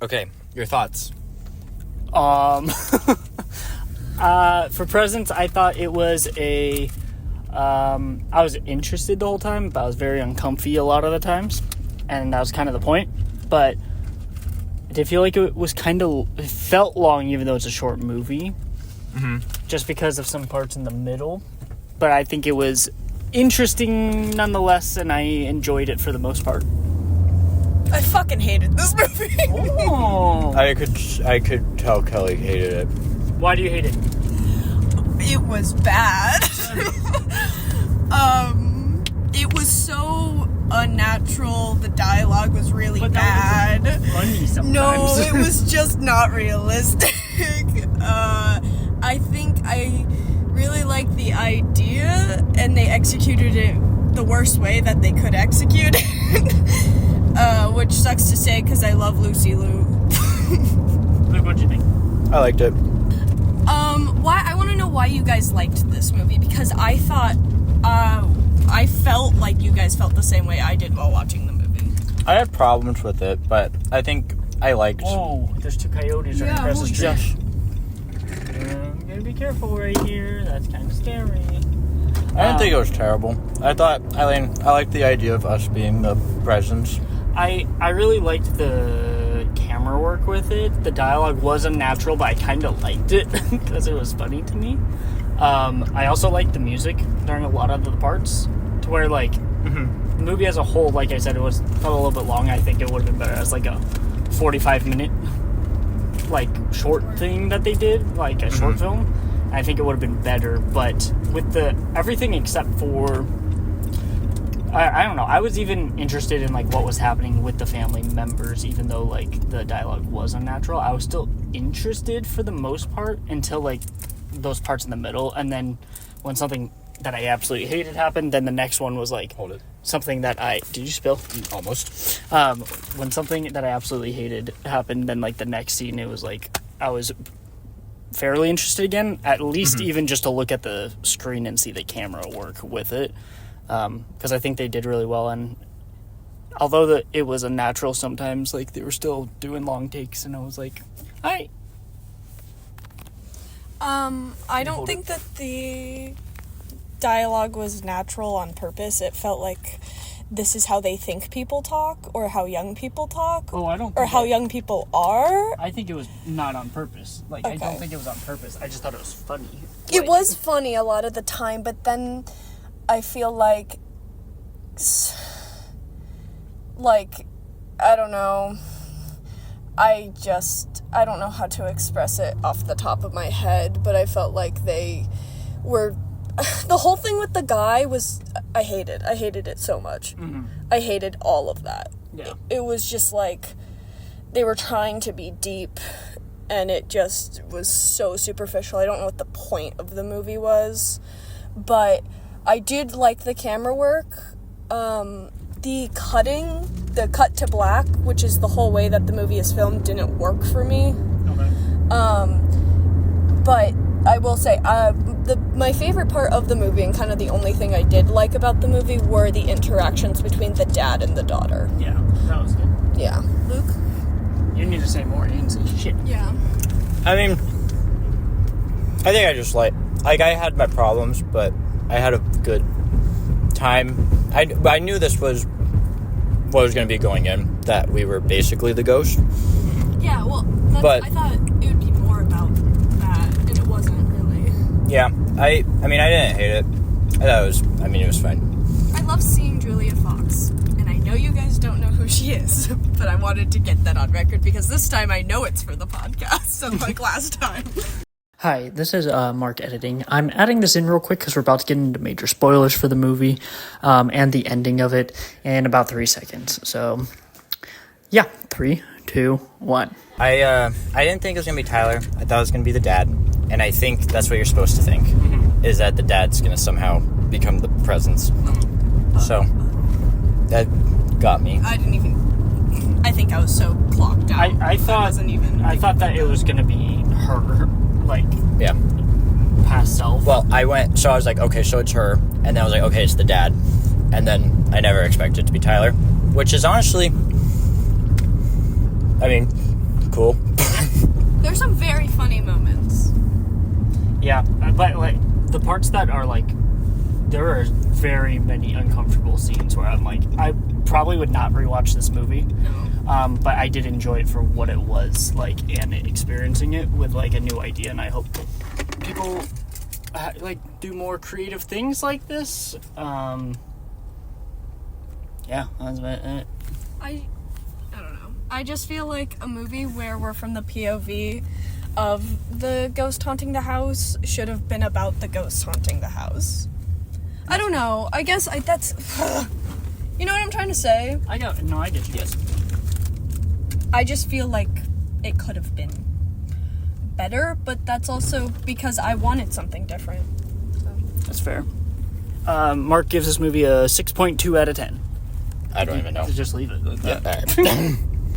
Okay, your thoughts. For Presence, I thought it was I was interested the whole time, but I was very uncomfy a lot of the times, and that was kind of the point. But I did feel like it felt long, even though it's a short movie, just because of some parts in the middle. But I think it was interesting nonetheless, and I enjoyed it for the most part. I fucking hated this movie. Oh. I could tell Kelly hated it. Why do you hate it? It was bad. It was so unnatural. The dialogue was really bad. Funny sometimes. No, it was just not realistic. I think I really liked the idea, and they executed it the worst way that they could execute it. Which sucks to say because I love Lucy Liu. Luke, what'd you think? I liked it. I want to know why you guys liked this movie, because I thought, I felt like you guys felt the same way I did while watching the movie. I had problems with it, but I think I liked... Oh, there's two coyotes right across the street. Yes. You gotta be careful right here. That's kind of scary. I didn't think it was terrible. I liked the idea of us being the presence. I really liked the camera work with it. The dialogue was unnatural, but I kind of liked it because it was funny to me. I also liked the music during a lot of the parts, to where, like, the movie as a whole, like I said, felt a little bit long. I think it would have been better as, like, a 45-minute, like, short thing that they did, like a short film. I think it would have been better, but with everything except for... I don't know. I was even interested in, like, what was happening with the family members, even though, like, the dialogue was unnatural. I was still interested for the most part until, like, those parts in the middle. And then when something that I absolutely hated happened, then the next one was, like, Hold it. something that Did you spill? Almost. When something that I absolutely hated happened, then, like, the next scene, it was, like, I was fairly interested again, at least even just to look at the screen and see the camera work with it. Because I think they did really well, and although it was unnatural sometimes, like, they were still doing long takes, and I was like, alright. I don't think that the dialogue was natural on purpose. It felt like this is how they think people talk, or how young people talk. Oh, I don't. Or how young people are. I think it was not on purpose. Like, Okay. I don't think it was on purpose. I just thought it was funny. It was funny a lot of the time, but then I feel like, I don't know. I don't know how to express it off the top of my head, but I felt like they were... The whole thing with the guy was... I hated it so much. I hated all of that. Yeah. It was just like they were trying to be deep, and it just was so superficial. I don't know what the point of the movie was, but I did like the camera work. The cut to black, which is the whole way that the movie is filmed, didn't work for me. Okay. But I will say, my favorite part of the movie, and kind of the only thing I did like about the movie, were the interactions between the dad and the daughter. Yeah, that was good. Yeah. Luke? You need to say more. You didn't say shit. Yeah. I mean, I think I just I had my problems, but I had a good time. I knew this was what was going to be going in, that we were basically the ghost. Yeah, well, but I thought it would be more about that, and it wasn't really. Yeah, I mean, I didn't hate it. I thought it was fine. I love seeing Julia Fox, and I know you guys don't know who she is, but I wanted to get that on record, because this time I know it's for the podcast, unlike last time. Hi, this is Mark editing. I'm adding this in real quick because we're about to get into major spoilers for the movie and the ending of it in about 3 seconds. So, yeah, 3, 2, 1. I didn't think it was going to be Tyler. I thought it was going to be the dad. And I think that's what you're supposed to think, is that the dad's going to somehow become the presence. So, that got me. I think I was so clocked out. I thought that it was going to be her. Like, yeah, past self. Well, I was like, okay, so it's her, and then I was like, okay, it's the dad, and then I never expected it to be Tyler, which is honestly, I mean, cool. There's some very funny moments. Yeah, but like the parts that are like, there are very many uncomfortable scenes where I'm like, I probably would not rewatch this movie. No. But I did enjoy it for what it was like, and experiencing it with like a new idea. And I hope people like do more creative things like this. Yeah, that's about it. I don't know. I just feel like a movie where we're from the POV of the ghost haunting the house should have been about the ghost haunting the house. I don't know. I guess that's... You know what I'm trying to say? I get you. Yes. I just feel like it could have been better, but that's also because I wanted something different. So. That's fair. Mark gives this movie a 6.2 out of 10. I don't even know. Just leave it. Yeah.